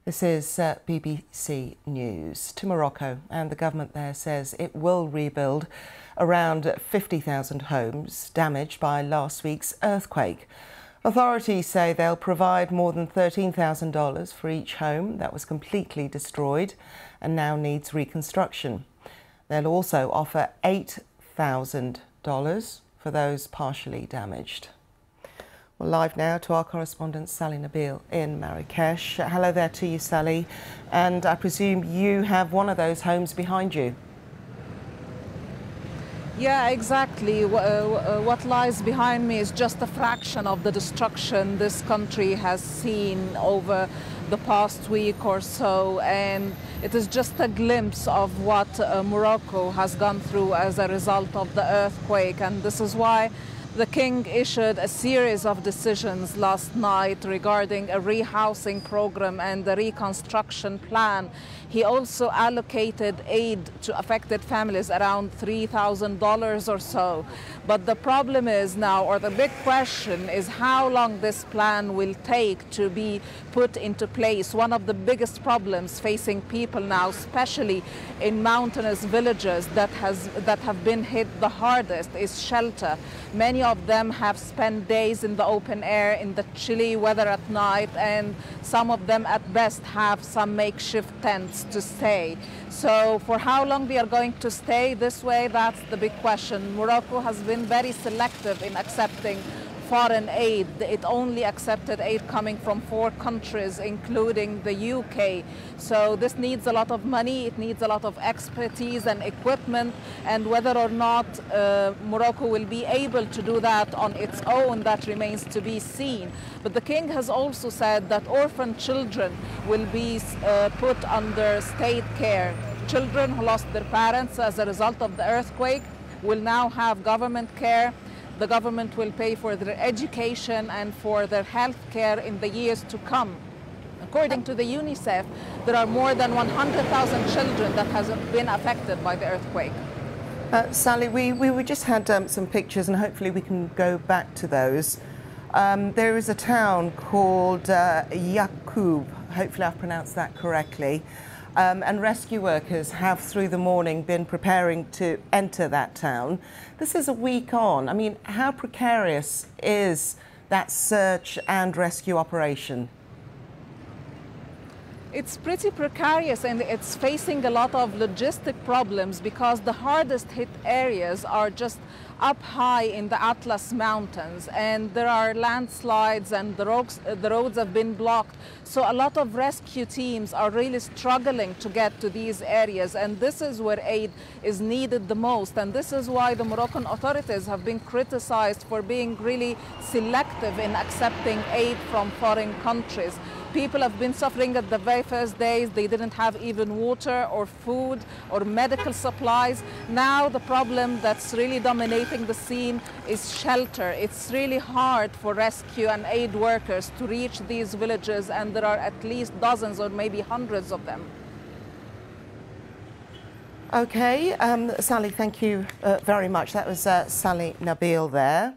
This is BBC News. To Morocco, and the government there says it will rebuild around 50,000 homes damaged by last week's earthquake. Authorities say they'll provide more than $13,000 for each home that was completely destroyed and now needs reconstruction. They'll also offer $8,000 for those partially damaged. Well, live now to our correspondent Sally Nabil in Marrakesh. Hello there to you, Sally. And I presume you have one of those homes behind you. Yeah, exactly. What lies behind me is just a fraction of the destruction this country has seen over the past week or so, and it is just a glimpse of what Morocco has gone through as a result of the earthquake. And this is why the King issued a series of decisions last night regarding a rehousing program and the reconstruction plan. He also allocated aid to affected families, around $3,000 or so. But the problem is now, or the big question is, how long this plan will take to be put into place. One of the biggest problems facing people now, especially in mountainous villages that have been hit the hardest, is shelter. Many of them have spent days in the open air in the chilly weather at night, and some of them at best have some makeshift tents to stay. So for how long they are going to stay this way, that's the big question. Morocco has been very selective in accepting foreign aid. It only accepted aid coming from 4 countries, including the UK. So this needs a lot of money, it needs a lot of expertise and equipment, and whether or not Morocco will be able to do that on its own, that remains to be seen. But the King has also said that orphan children will be put under state care. Children who lost their parents as a result of the earthquake will now have government care. The government will pay for their education and for their health care in the years to come. According to the UNICEF, there are more than 100,000 children that have been affected by the earthquake. Sally, we just had some pictures, and hopefully we can go back to those. There is a town called Yaqub, hopefully I've pronounced that correctly, and rescue workers have through the morning been preparing to enter that town. This is a week on. I mean, how precarious is that search and rescue operation? It's pretty precarious, and it's facing a lot of logistic problems because the hardest hit areas are just up high in the Atlas Mountains, and there are landslides and the roads have been blocked. So a lot of rescue teams are really struggling to get to these areas, and this is where aid is needed the most. And this is why the Moroccan authorities have been criticized for being really selective in accepting aid from foreign countries. People have been suffering at the very first days. They didn't have even water or food or medical supplies. Now the problem that's really dominating the scene is shelter. It's really hard for rescue and aid workers to reach these villages, and there are at least dozens or maybe hundreds of them. Okay, Sally, thank you very much. That was Sally Nabil there.